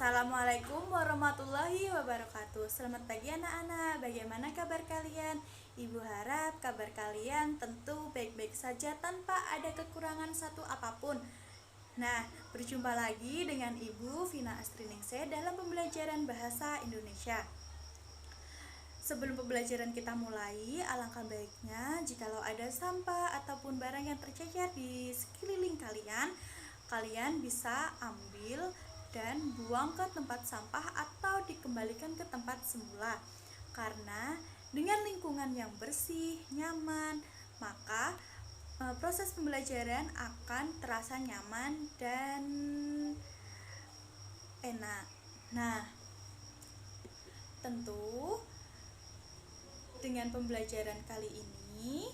Assalamualaikum warahmatullahi wabarakatuh. Selamat pagi anak-anak. Bagaimana kabar kalian? Ibu harap kabar kalian tentu baik-baik saja tanpa ada kekurangan satu apapun. Nah, berjumpa lagi dengan Ibu Vina Astriningsih dalam pembelajaran bahasa Indonesia. Sebelum pembelajaran kita mulai, alangkah baiknya jikalau ada sampah ataupun barang yang tercecer di sekeliling kalian, kalian bisa ambil dan buang ke tempat sampah atau dikembalikan ke tempat semula. Karena dengan lingkungan yang bersih, nyaman, maka proses pembelajaran akan terasa nyaman dan enak. Nah, tentu dengan pembelajaran kali ini,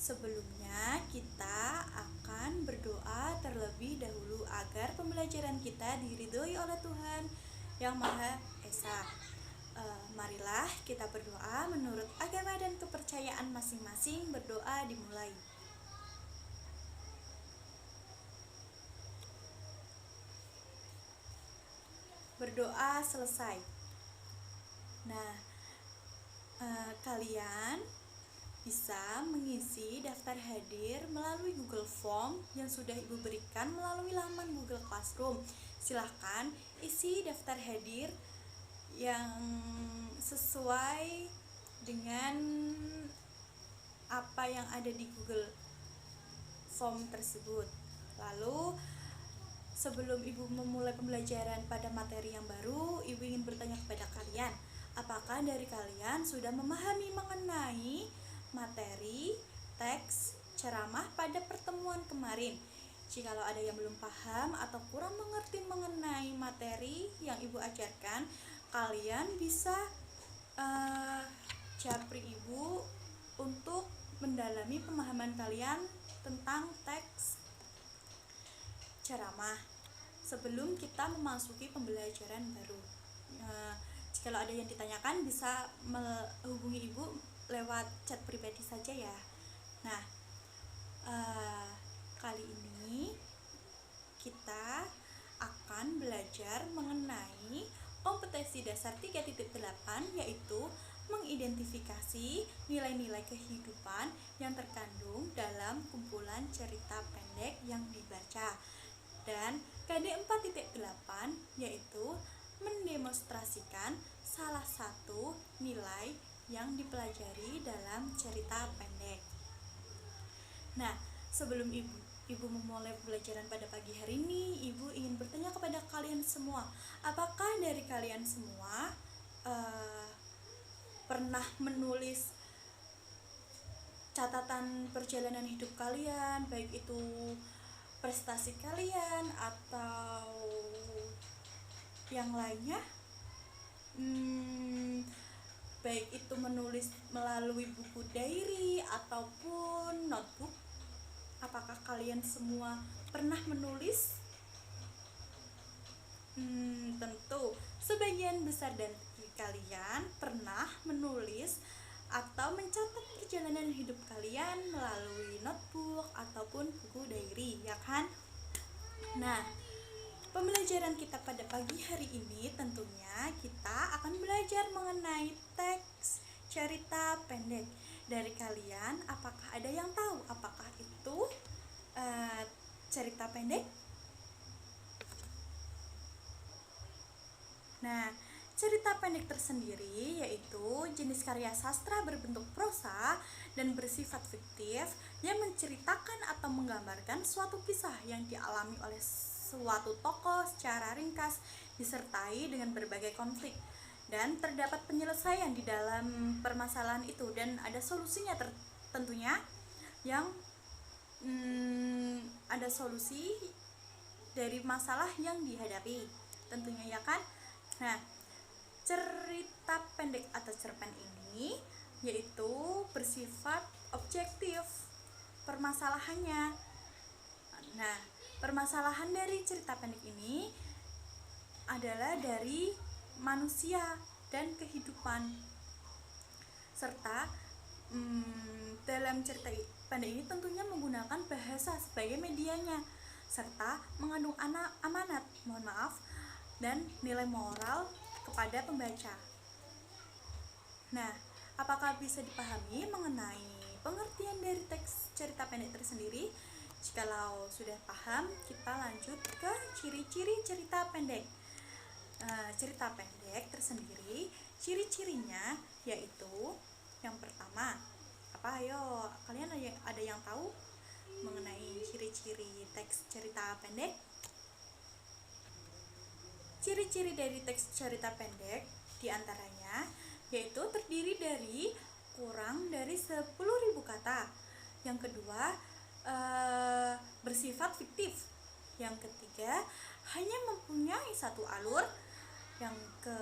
sebelumnya kita akan berdoa terlebih dahulu agar pembelajaran kita diridhoi oleh Tuhan Yang Maha Esa. Marilah kita berdoa menurut agama dan kepercayaan masing-masing. Berdoa dimulai. Berdoa selesai. Nah, kalian bisa mengisi daftar hadir melalui Google Form yang sudah Ibu berikan melalui laman Google Classroom. Silahkan isi daftar hadir yang sesuai dengan apa yang ada di Google Form tersebut. Lalu sebelum Ibu memulai pembelajaran pada materi yang baru, Ibu ingin bertanya kepada kalian, apakah dari kalian sudah memahami mengenai materi teks ceramah pada pertemuan kemarin? Jikalau ada yang belum paham atau kurang mengerti mengenai materi yang Ibu ajarkan, kalian bisa japri Ibu untuk mendalami pemahaman kalian tentang teks ceramah sebelum kita memasuki pembelajaran baru. Kalau ada yang ditanyakan bisa menghubungi Ibu lewat chat pribadi saja ya. Nah, kali ini kita akan belajar mengenai kompetensi dasar 3.8, yaitu mengidentifikasi nilai-nilai kehidupan yang terkandung dalam kumpulan cerita pendek yang dibaca. Dan KD 4.8 yaitu mendemonstrasikan salah satu nilai yang dipelajari dalam cerita pendek. Nah, sebelum Ibu memulai pembelajaran pada pagi hari ini, Ibu ingin bertanya kepada kalian semua, apakah dari kalian semua pernah menulis catatan perjalanan hidup kalian, baik itu prestasi kalian atau yang lainnya? Baik itu menulis melalui buku diary ataupun notebook. Apakah kalian semua pernah menulis? Tentu sebagian besar dari kalian pernah menulis atau mencatat perjalanan hidup kalian melalui notebook ataupun buku diary, ya kan? Nah, pembelajaran kita pada pagi hari ini tentunya kita akan belajar mengenai teks cerita pendek. Dari kalian, apakah ada yang tahu apakah itu cerita pendek? Nah, cerita pendek tersendiri yaitu jenis karya sastra berbentuk prosa dan bersifat fiktif yang menceritakan atau menggambarkan suatu kisah yang dialami oleh suatu tokoh secara ringkas disertai dengan berbagai konflik, dan terdapat penyelesaian di dalam permasalahan itu dan ada solusinya tentunya yang ada solusi dari masalah yang dihadapi tentunya, ya kan? Nah, cerita pendek atau cerpen ini yaitu bersifat objektif permasalahannya. Nah, permasalahan dari cerita pendek ini adalah dari manusia dan kehidupan, serta dalam cerita pendek ini tentunya menggunakan bahasa sebagai medianya serta mengandung amanat dan nilai moral kepada pembaca. Nah, apakah bisa dipahami mengenai pengertian dari teks cerita pendek tersendiri? Jikalau sudah paham, kita lanjut ke ciri-ciri cerita pendek. Cerita pendek tersendiri, ciri-cirinya yaitu yang pertama, apa? Ayo, kalian ada yang tahu mengenai ciri-ciri teks cerita pendek? Ciri-ciri dari teks cerita pendek diantaranya yaitu terdiri dari kurang dari 10.000 kata. Yang kedua, bersifat fiktif. Yang ketiga, hanya mempunyai satu alur. Yang ke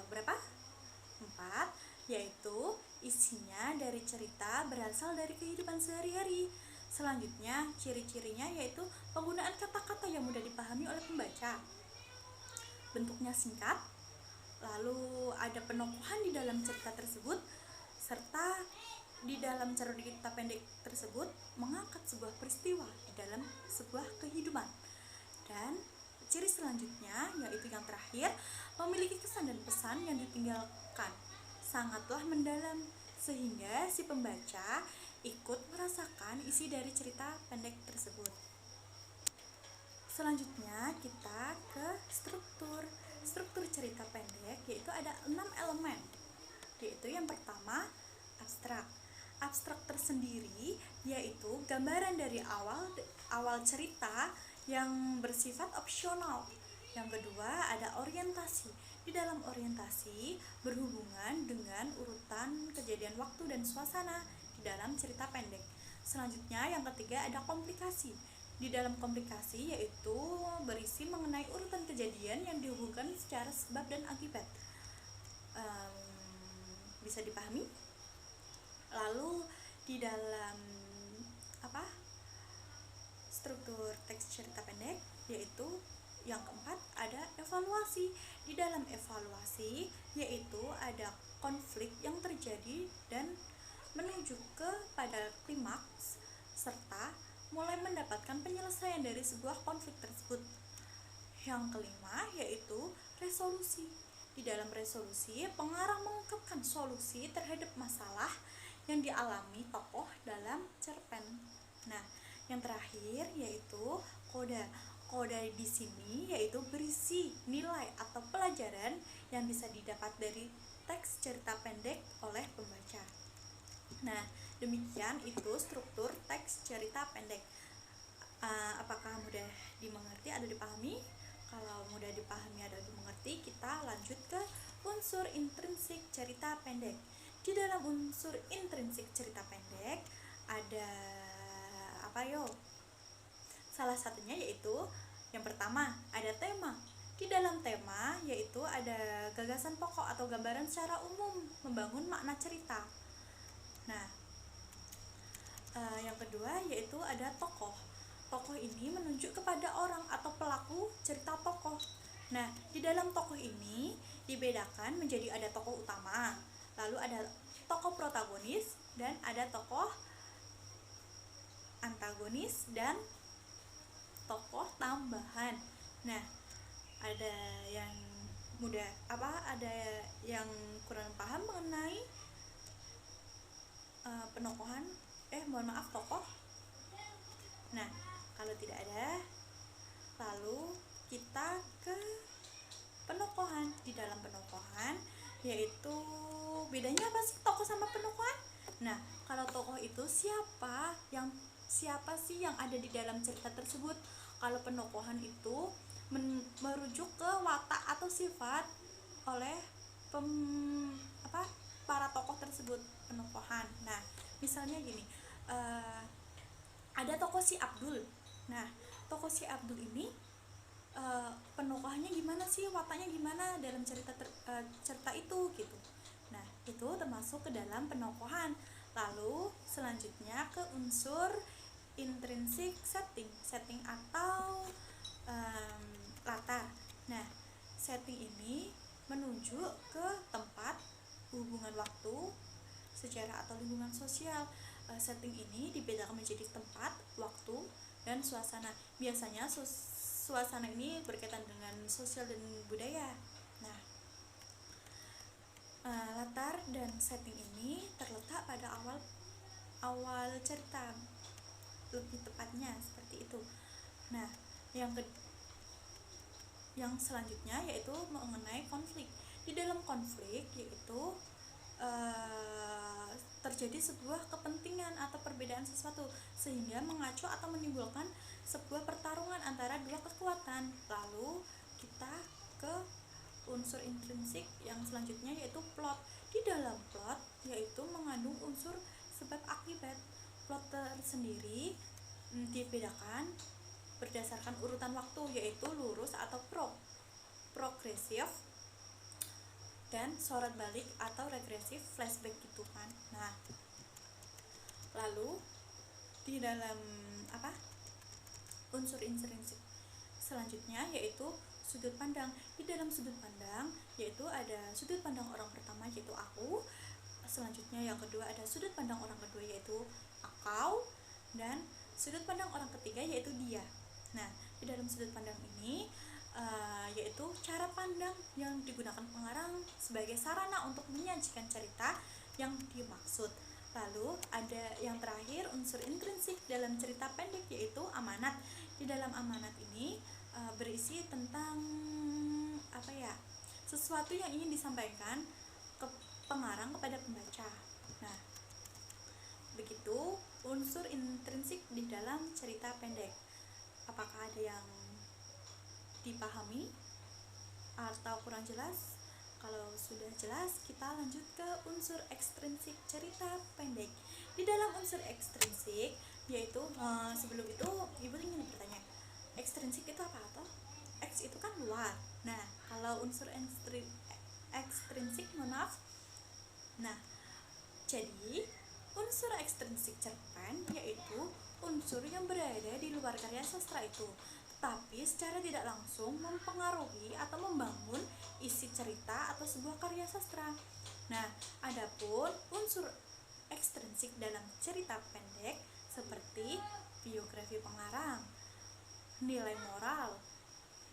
berapa? 4, yaitu isinya dari cerita berasal dari kehidupan sehari-hari. Selanjutnya, ciri-cirinya yaitu penggunaan kata-kata yang mudah dipahami oleh pembaca. Bentuknya singkat, lalu ada penokohan di dalam cerita tersebut, serta di dalam cerita pendek tersebut mengangkat sebuah peristiwa di dalam sebuah kehidupan. Dan ciri selanjutnya yaitu yang terakhir, memiliki kesan dan pesan yang ditinggalkan sangatlah mendalam sehingga si pembaca ikut merasakan isi dari cerita pendek tersebut. Selanjutnya kita ke struktur cerita pendek, yaitu ada 6 elemen. Yaitu yang pertama, abstrak tersendiri yaitu gambaran dari awal cerita yang bersifat opsional. Yang kedua, ada orientasi. Di dalam orientasi berhubungan dengan urutan kejadian waktu dan suasana di dalam cerita pendek. Selanjutnya yang ketiga, ada komplikasi. Di dalam komplikasi yaitu berisi mengenai urutan kejadian yang dihubungkan secara sebab dan akibat. Bisa dipahami? Lalu di dalam struktur teks cerita pendek yaitu yang keempat, ada evaluasi. Di dalam evaluasi yaitu ada konflik yang terjadi dan menuju kepada klimaks serta mulai mendapatkan penyelesaian dari sebuah konflik tersebut. Yang kelima yaitu resolusi. Di dalam resolusi, pengarang mengungkapkan solusi terhadap masalah yang dialami tokoh dalam cerpen. Nah, yang terakhir yaitu koda. Koda di sini yaitu berisi nilai atau pelajaran yang bisa didapat dari teks cerita pendek oleh pembaca. Nah, demikian itu struktur teks cerita pendek. Apakah mudah dimengerti, ada dipahami? Kalau mudah dipahami, ada dimengerti, kita lanjut ke unsur intrinsik cerita pendek. Di dalam unsur intrinsik cerita pendek ada salah satunya yaitu yang pertama, ada tema. Di dalam tema yaitu ada gagasan pokok atau gambaran secara umum membangun makna cerita. Nah, yang kedua yaitu ada tokoh. Tokoh ini menunjuk kepada orang atau pelaku cerita tokoh. Nah, di dalam tokoh ini dibedakan menjadi ada tokoh utama, lalu ada tokoh protagonis, dan ada tokoh antagonis dan tokoh tambahan. Nah, ada yang ada yang kurang paham mengenai penokohan tokoh. Nah, kalau tidak ada, lalu kita ke penokohan. Di dalam penokohan yaitu bedanya apa sih tokoh sama penokohan? Nah, kalau tokoh itu siapa sih yang ada di dalam cerita tersebut. Kalau penokohan itu merujuk ke watak atau sifat oleh para tokoh tersebut, penokohan. Nah, misalnya gini, ada tokoh si Abdul. Nah, tokoh si Abdul ini penokohannya gimana sih, wataknya gimana dalam cerita itu gitu. Nah, itu termasuk ke dalam penokohan. Lalu selanjutnya ke unsur intrinsik setting atau latar. Nah, setting ini menunjuk ke tempat, hubungan waktu, sejarah atau lingkungan sosial. Setting ini dibedakan menjadi tempat, waktu, dan suasana. Biasanya suasana ini berkaitan dengan sosial dan budaya. Nah, latar dan setting ini terletak pada awal cerita, lebih tepatnya seperti itu. Nah, yang selanjutnya yaitu mengenai konflik. Di dalam konflik yaitu terjadi sebuah kepentingan atau perbedaan sesuatu sehingga mengacu atau menimbulkan sebuah pertarungan antara dua kekuatan. Lalu kita ke unsur intrinsik yang selanjutnya yaitu plot. Di dalam plot yaitu mengandung unsur sebab akibat. Plot tersendiri dibedakan berdasarkan urutan waktu yaitu lurus atau progresif dan sorot balik atau regresif, flashback gitu kan. Nah, lalu di dalam unsur intrinsik selanjutnya yaitu sudut pandang. Di dalam sudut pandang yaitu ada sudut pandang orang pertama yaitu aku, selanjutnya yang kedua ada sudut pandang orang kedua yaitu akau, dan sudut pandang orang ketiga yaitu dia. Nah, di dalam sudut pandang ini yaitu cara pandang yang digunakan pengarang sebagai sarana untuk menyajikan cerita yang dimaksud. Lalu ada yang terakhir unsur intrinsik dalam cerita pendek yaitu amanat. Di dalam amanat ini berisi tentang sesuatu yang ingin disampaikan ke pengarang kepada pembaca. Nah, begitu unsur intrinsik di dalam cerita pendek. Apakah ada yang dipahami atau kurang jelas? Kalau sudah jelas, kita lanjut ke unsur ekstrinsik cerita pendek. Di dalam unsur ekstrinsik yaitu sebelum itu ibu ingin bertanya, ekstrinsik itu apa? Atau X itu kan luar. Nah, kalau unsur ekstrinsik, maaf. Nah, jadi unsur ekstrinsik cerpen yaitu unsur yang berada di luar karya sastra itu, tapi secara tidak langsung mempengaruhi atau membangun isi cerita atau sebuah karya sastra. Nah, adapun unsur ekstrinsik dalam cerita pendek seperti biografi pengarang, nilai moral,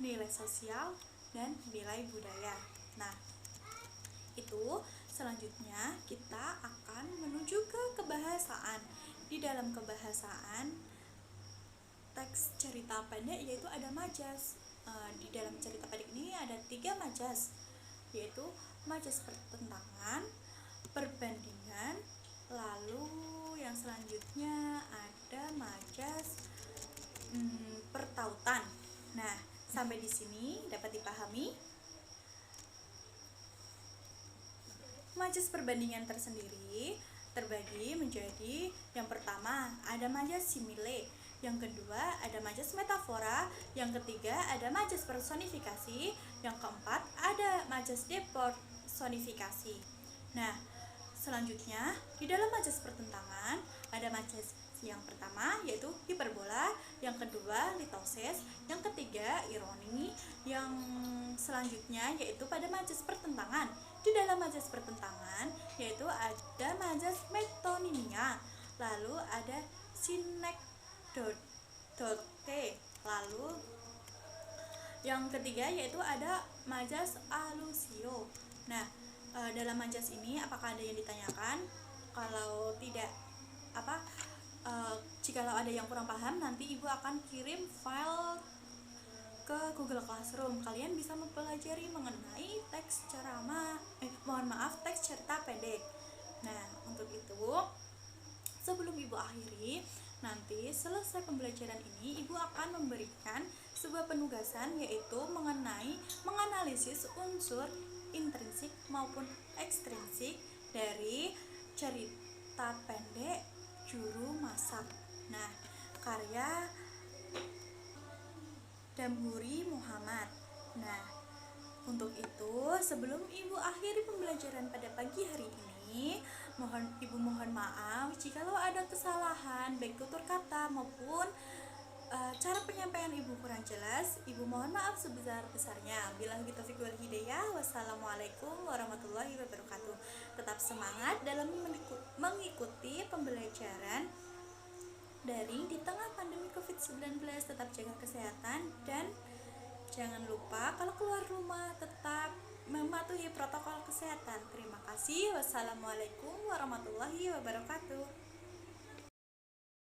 nilai sosial, dan nilai budaya. Nah, itu selanjutnya kita akan menuju ke kebahasaan. Di dalam kebahasaan teks cerita pendek yaitu ada majas. Di dalam cerita pendek ini ada 3 majas, yaitu majas pertentangan, perbandingan, lalu yang selanjutnya ada majas pertautan. Nah, sampai di sini dapat dipahami. Majas perbandingan tersendiri terbagi menjadi yang pertama ada majas simile, yang kedua ada majas metafora, yang ketiga ada majas personifikasi, yang keempat ada majas depersonifikasi. Nah, selanjutnya di dalam majas pertentangan ada majas yang pertama yaitu hiperbola, yang kedua litosis, yang ketiga ironi, yang selanjutnya yaitu pada majas pertentangan. Di dalam majas pertentangan yaitu ada majas metonimia, lalu ada sinekdote, lalu yang ketiga yaitu ada majas alusio. Nah, dalam majas ini apakah ada yang ditanyakan? Kalau tidak, jikalau ada yang kurang paham, nanti ibu akan kirim file ke Google Classroom. Kalian bisa mempelajari mengenai teks teks cerita pendek. Nah, untuk itu sebelum ibu akhiri, nanti selesai pembelajaran ini ibu akan memberikan sebuah penugasan yaitu mengenai menganalisis unsur intrinsik maupun ekstrinsik dari cerita pendek Juru Masak. Nah, karya Damhuri Muhammad. Nah, untuk itu sebelum ibu akhiri pembelajaran pada pagi hari ini, ibu mohon maaf jikalau ada kesalahan baik tutur kata maupun cara penyampaian ibu kurang jelas. Ibu mohon maaf sebesar-besarnya. Billahi taufiq wal hidayah. Wassalamualaikum warahmatullahi wabarakatuh. Tetap semangat dalam mengikuti pembelajaran daring di tengah pandemi COVID-19. Tetap jaga kesehatan dan jangan lupa kalau keluar rumah tetap mematuhi protokol kesehatan. Terima kasih. Wassalamualaikum warahmatullahi wabarakatuh.